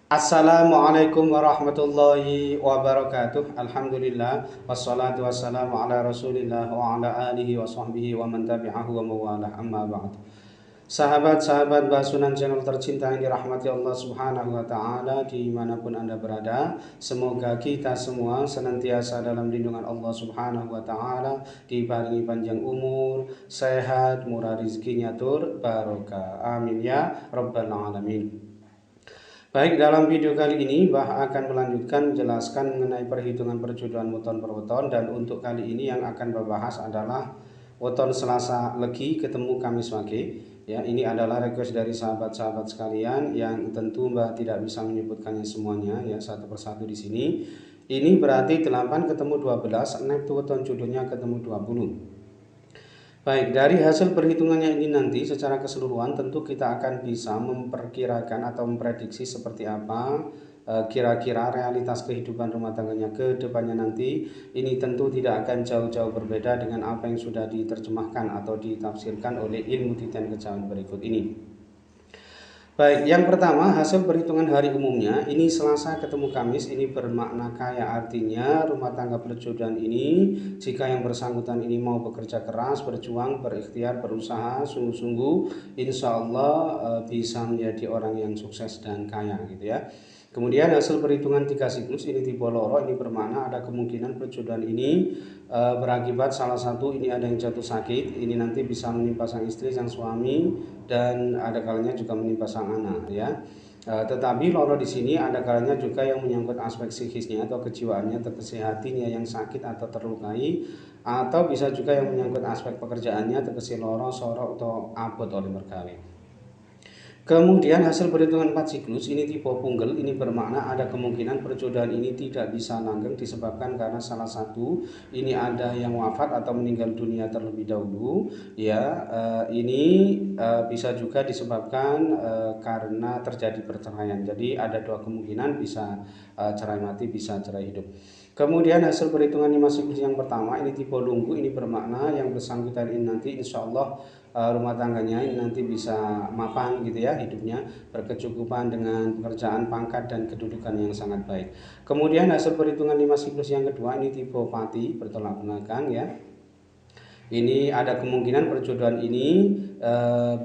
Assalamualaikum warahmatullahi wabarakatuh. Alhamdulillah wassalatu wassalamu ala Rasulillah wa ala alihi wa sahbihi wa man tabi'ahu wa mawalah, amma ba'd. Sahabat-sahabat Basunan channel tercinta yang dirahmati Allah Subhanahu wa taala dimanapun Anda berada, semoga kita semua senantiasa dalam lindungan Allah Subhanahu wa taala, diparingi panjang umur, sehat, murah rezekinya tur barokah. Amin ya rabbal alamin. Baik, dalam video kali ini akan melanjutkan menjelaskan mengenai perhitungan perjodohan weton per weton, dan untuk kali ini yang akan berbahas adalah weton Selasa Legi ketemu Kamis Wage. Ya, ini adalah request dari sahabat-sahabat sekalian yang tentu Mbah tidak bisa menyebutkannya semuanya ya satu persatu di sini. Ini berarti 8 ketemu 12, neptu weton jodohnya ketemu 20. Baik, dari hasil perhitungannya ini nanti secara keseluruhan tentu kita akan bisa memperkirakan atau memprediksi seperti apa kira-kira realitas kehidupan rumah tangganya ke depannya nanti. Ini tentu tidak akan jauh-jauh berbeda dengan apa yang sudah diterjemahkan atau ditafsirkan oleh ilmu titian kejawen berikut ini. Baik, yang pertama hasil perhitungan hari umumnya, ini Selasa ketemu Kamis, ini bermakna kaya, artinya rumah tangga perjodohan ini jika yang bersangkutan ini mau bekerja keras, berjuang, berikhtiar, berusaha sungguh-sungguh, insya Allah bisa menjadi orang yang sukses dan kaya gitu ya. Kemudian hasil perhitungan 3 siklus ini tipe loro, ini bermakna ada kemungkinan perjodohan ini berakibat salah satu ini ada yang jatuh sakit, ini nanti bisa menimpa sang istri, sang suami, dan ada kalanya juga menimpa sang anak ya. Tetapi loro di sini ada kalanya juga yang menyangkut aspek psikisnya atau kejiwaannya atau kesehatiannya yang sakit atau terlukai, atau bisa juga yang menyangkut aspek pekerjaannya tegese loro, sorok, atau abot oleh mergawe. Kemudian hasil perhitungan 4 siklus ini tipe punggel, ini bermakna ada kemungkinan perjodohan ini tidak bisa langgeng disebabkan karena salah satu ini ada yang wafat atau meninggal dunia terlebih dahulu ya. Ini bisa juga disebabkan karena terjadi perceraian. Jadi ada dua kemungkinan, bisa cerai mati, bisa cerai hidup. Kemudian hasil perhitungan 5 siklus yang pertama ini tipe lunggu, ini bermakna yang bersangkutan ini nanti insya Allah rumah tangganya ini nanti bisa mapan gitu ya, hidupnya berkecukupan dengan pekerjaan, pangkat, dan kedudukan yang sangat baik. Kemudian hasil perhitungan 5 siklus yang kedua ini tipe pati, bertolak belakang ya. Ini ada kemungkinan perjodohan ini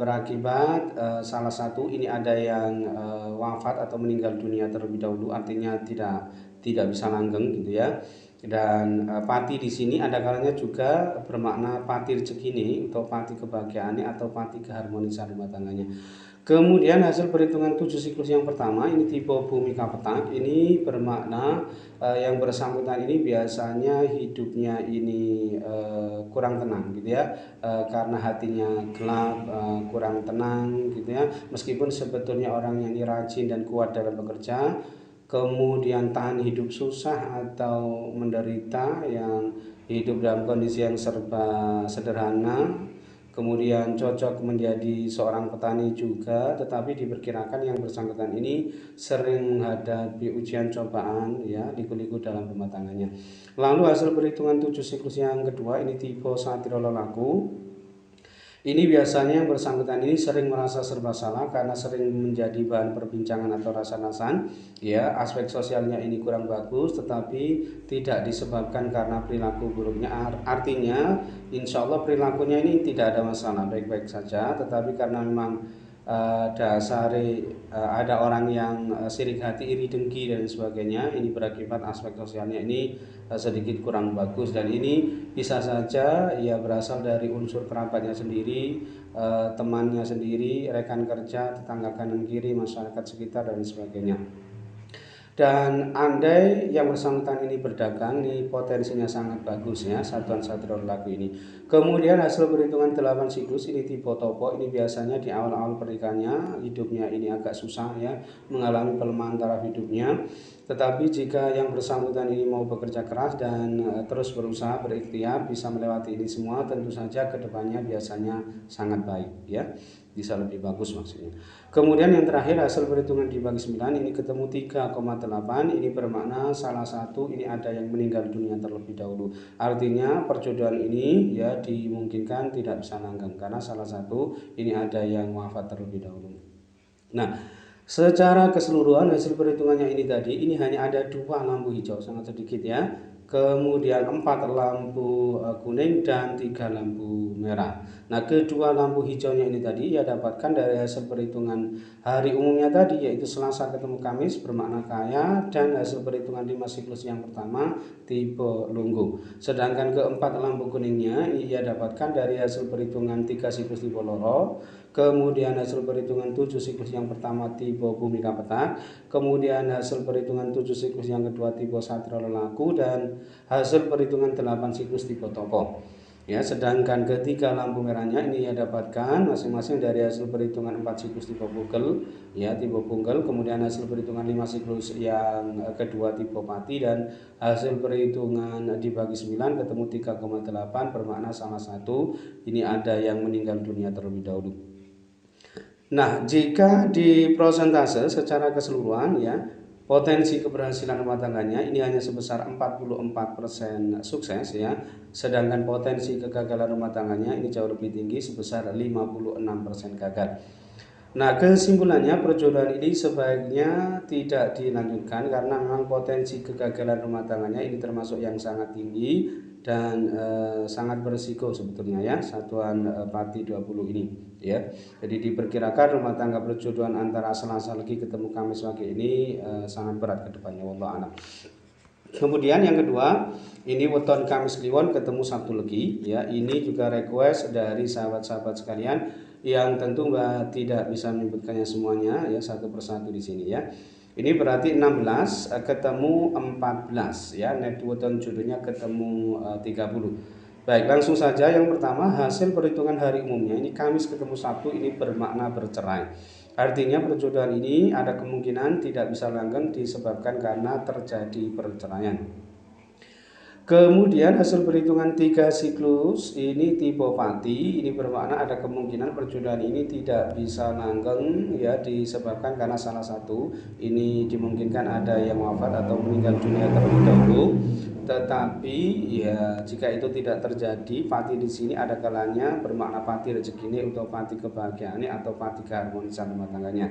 berakibat salah satu ini ada yang wafat atau meninggal dunia terlebih dahulu, artinya tidak bisa langgeng gitu ya. Dan pati di sini ada kalanya juga bermakna pati rezeki ini atau pati kebahagiaannya atau pati keharmonisan rumah tangganya. Kemudian hasil perhitungan 7 siklus yang pertama ini tipe bumi kapetak, ini bermakna yang bersangkutan ini biasanya hidupnya ini kurang tenang gitu ya, karena hatinya gelap, kurang tenang gitu ya, meskipun sebetulnya orang yang rajin dan kuat dalam bekerja, kemudian tahan hidup susah atau menderita, yang hidup dalam kondisi yang serba sederhana, kemudian cocok menjadi seorang petani juga, tetapi diperkirakan yang bersangkutan ini sering menghadapi ujian cobaan ya, liku-liku dalam rumah tangganya. Lalu hasil perhitungan 7 siklus yang kedua ini tipe satiro lelaku. Ini biasanya yang bersangkutan ini sering merasa serba salah karena sering menjadi bahan perbincangan atau rasa-rasan. Ya, aspek sosialnya ini kurang bagus, tetapi tidak disebabkan karena perilaku buruknya. Artinya, insya Allah perilakunya ini tidak ada masalah, baik-baik saja. Tetapi karena memang dasari ada orang yang sirik hati, iri dengki dan sebagainya, ini berakibat aspek sosialnya ini sedikit kurang bagus, dan ini bisa saja ya berasal dari unsur kerabatnya sendiri, temannya sendiri, rekan kerja, tetangga kanan kiri, masyarakat sekitar dan sebagainya. Dan andai yang bersangkutan ini berdagang, ini potensinya sangat bagus ya, satuan satrio lelaku ini. Kemudian hasil perhitungan 8 siklus ini tipe topo, ini biasanya di awal-awal pernikahannya hidupnya ini agak susah ya, mengalami pelemahan taraf hidupnya. Tetapi jika yang bersangkutan ini mau bekerja keras dan terus berusaha berikhtiar, bisa melewati ini semua, tentu saja kedepannya biasanya sangat baik ya, bisa lebih bagus maksudnya. Kemudian yang terakhir hasil perhitungan dibagi 9 ini ketemu 3,8, ini bermakna salah satu ini ada yang meninggal dunia terlebih dahulu. Artinya perjodohan ini ya dimungkinkan tidak bisa langgeng karena salah satu ini ada yang wafat terlebih dahulu. Nah, Secara keseluruhan hasil perhitungannya ini tadi, ini hanya ada 2 lampu hijau, sangat sedikit ya. Kemudian 4 lampu kuning dan 3 lampu merah. Nah, kedua lampu hijaunya ini tadi ia dapatkan dari hasil perhitungan hari umumnya tadi, yaitu Selasa ketemu Kamis bermakna kaya, dan hasil perhitungan 5 siklus yang pertama tipe Lunggu. Sedangkan keempat lampu kuningnya ia dapatkan dari hasil perhitungan 3 siklus tipe Loro, kemudian hasil perhitungan 7 siklus yang pertama tipe Bhumika Petak, kemudian hasil perhitungan 7 siklus yang kedua tipe Satria Lelaku, dan hasil perhitungan 8 siklus tipe Topo. Ya, sedangkan ketiga lampu merahnya ini ia dapatkan masing-masing dari hasil perhitungan 4 siklus tipe Pungkel, ya tipe Pungkel, kemudian hasil perhitungan 5 siklus yang kedua tipe Pati, dan hasil perhitungan dibagi 9 ketemu 3,8 bermakna salah satu ini ada yang meninggal dunia terlebih dahulu. Nah, jika di prosentase secara keseluruhan ya, potensi keberhasilan rumah tangganya ini hanya sebesar 44% sukses ya, sedangkan potensi kegagalan rumah tangganya ini jauh lebih tinggi sebesar 56% gagal. Nah, kesimpulannya perjodohan ini sebaiknya tidak dilanjutkan karena memang potensi kegagalan rumah tangganya ini termasuk yang sangat tinggi dan sangat berisiko sebetulnya ya, satuan Pati 20 ini ya. Jadi diperkirakan rumah tangga perjodohan antara Selasa Legi ketemu Kamis Wage ini sangat berat ke depannya, wallahu a'lam. Kemudian yang kedua, ini weton Kamis Kliwon ketemu Sabtu Legi ya. Ini juga request dari sahabat-sahabat sekalian yang tentu Mbak tidak bisa menyebutkannya semuanya ya, satu persatu di sini ya. Ini berarti 16 ketemu 14 ya, net weton jodohnya ketemu 30. Baik, langsung saja yang pertama hasil perhitungan hari umumnya ini Kamis ketemu Sabtu ini bermakna bercerai. Artinya perjodohan ini ada kemungkinan tidak bisa langgeng disebabkan karena terjadi perceraian. Kemudian hasil perhitungan 3 siklus ini tipe Pati, ini bermakna ada kemungkinan perjodohan ini tidak bisa langgeng ya disebabkan karena salah satu ini dimungkinkan ada yang wafat atau meninggal dunia terlebih dahulu. Tetapi ya jika itu tidak terjadi, Pati di sini ada kalanya bermakna Pati rezeki atau Pati kebahagiaan atau Pati keharmonisan rumah tangganya.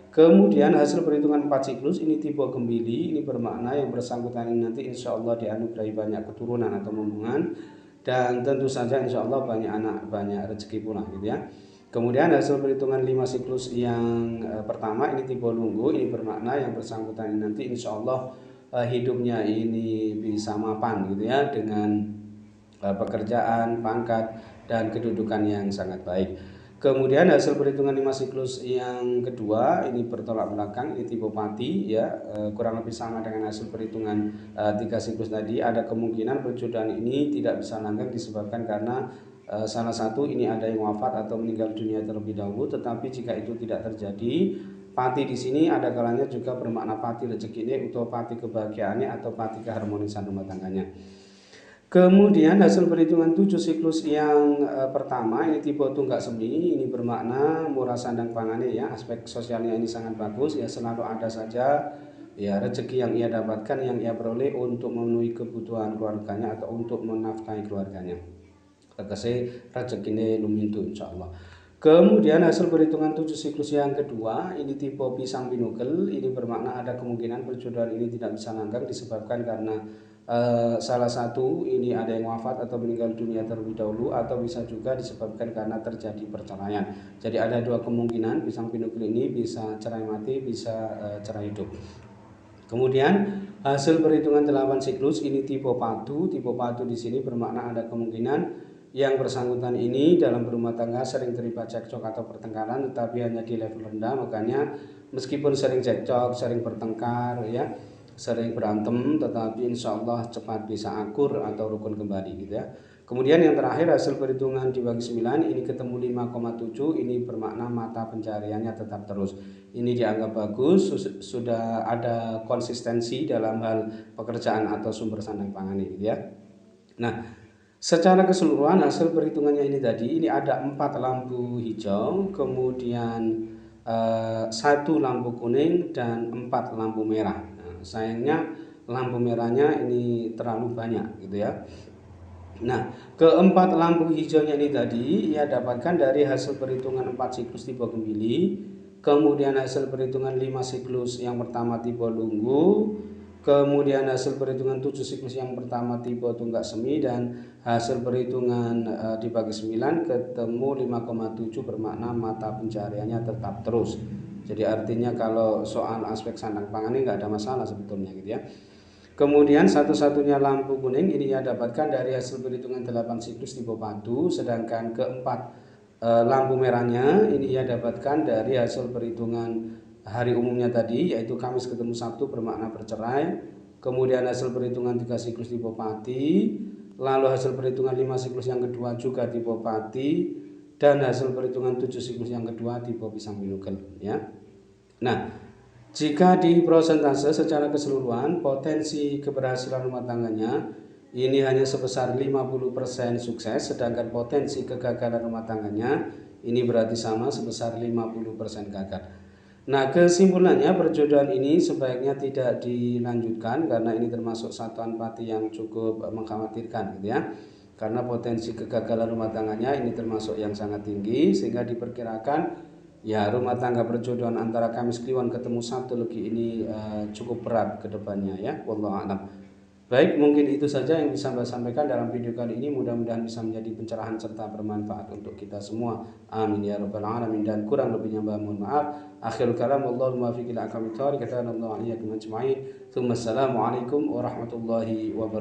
Kemudian hasil perhitungan 4 siklus ini tipe Gembili, ini bermakna yang bersangkutan ini nanti insya Allah dianugerahi banyak keturunan atau momongan, dan tentu saja insya Allah banyak anak, banyak rezeki pula gitu ya. Kemudian hasil perhitungan 5 siklus yang pertama ini tipe Lunggu, ini bermakna yang bersangkutan ini nanti insya Allah hidupnya ini bisa mapan gitu ya, dengan pekerjaan, pangkat, dan kedudukan yang sangat baik. Kemudian hasil perhitungan 5 siklus yang kedua ini bertolak belakang, ini tipe Pati ya, kurang lebih sama dengan hasil perhitungan 3 siklus tadi. Ada kemungkinan perjodohan ini tidak bisa langgeng disebabkan karena salah satu ini ada yang wafat atau meninggal dunia terlebih dahulu. Tetapi jika itu tidak terjadi, Pati di sini ada kalanya juga bermakna Pati rezeki atau Pati kebahagiaannya atau Pati keharmonisan rumah tangganya. Kemudian hasil perhitungan 7 siklus yang pertama ini tipe Tunggak Semi, ini bermakna murah sandang pangane ya, aspek sosialnya ini sangat bagus ya, selalu ada saja ya rezeki yang ia dapatkan, yang ia peroleh untuk memenuhi kebutuhan keluarganya atau untuk menafkahi keluarganya. Tegese rezekine lumintu insyaallah. Kemudian hasil perhitungan 7 siklus yang kedua ini tipe Pisang Binukel, ini bermakna ada kemungkinan perjodohan ini tidak bisa langgeng disebabkan karena salah satu ini ada yang wafat atau meninggal dunia terlebih dahulu, atau bisa juga disebabkan karena terjadi perceraian. Jadi ada 2 kemungkinan Pisang Binukel ini bisa cerai mati, bisa cerai hidup. Kemudian hasil perhitungan 8 siklus ini tipe Padu. Tipe Padu di sini bermakna ada kemungkinan yang bersangkutan ini dalam berumah tangga sering terlibat cekcok atau pertengkaran, tetapi hanya di level rendah. Makanya meskipun sering cekcok, sering bertengkar ya, sering berantem, tetapi insya Allah cepat bisa akur atau rukun kembali gitu ya. Kemudian yang terakhir hasil perhitungan dibagi 9 ini ketemu 5,7, ini bermakna mata pencariannya tetap terus. Ini dianggap bagus, sudah ada konsistensi dalam hal pekerjaan atau sumber sandang pangan gitu ya. Nah, secara keseluruhan hasil perhitungannya ini tadi, ini ada 4 lampu hijau, kemudian 1 lampu kuning dan 4 lampu merah. Sayangnya lampu merahnya ini terlalu banyak gitu ya. Nah, keempat lampu hijaunya ini tadi ia dapatkan dari hasil perhitungan 4 siklus tipe Gembili, kemudian hasil perhitungan 5 siklus yang pertama tipe lunggu, kemudian hasil perhitungan 7 siklus yang pertama tipe tunggak semi, dan hasil perhitungan dibagi 9 ketemu 5,7 bermakna mata pencariannya tetap terus. Jadi artinya kalau soal aspek sandang pangan ini nggak ada masalah sebetulnya gitu ya. Kemudian satu-satunya lampu kuning ini ia dapatkan dari hasil perhitungan 8 siklus tipe padu, sedangkan keempat lampu merahnya ini ia dapatkan dari hasil perhitungan hari umumnya tadi, yaitu Kamis ketemu Sabtu bermakna bercerai. Kemudian hasil perhitungan 3 siklus tipe pati, lalu hasil perhitungan 5 siklus yang kedua juga tipe pati, dan hasil perhitungan 7 siklus yang kedua tipe pisang binugel ya. Nah, jika di prosentase secara keseluruhan potensi keberhasilan rumah tangganya ini hanya sebesar 50% sukses, sedangkan potensi kegagalan rumah tangganya ini berarti sama sebesar 50% gagal. Nah, kesimpulannya perjodohan ini sebaiknya tidak dilanjutkan karena ini termasuk satu anpati yang cukup mengkhawatirkan gitu ya. Karena potensi kegagalan rumah tangganya ini termasuk yang sangat tinggi, sehingga diperkirakan ya rumah tangga perjodohan antara Kamis Kliwon ketemu Sabtu Legi ini cukup berat ke depannya ya. Wallahu a'lam. Baik, mungkin itu saja yang bisa saya sampaikan dalam video kali ini. Mudah-mudahan bisa menjadi pencerahan serta bermanfaat untuk kita semua. Amin ya rabbal alamin. Dan kurang lebihnya mohon maaf. Akhirul kalam, wallahu muwaffiq ila aqwamit thoriq. Assalamualaikum warahmatullahi wabarakatuh.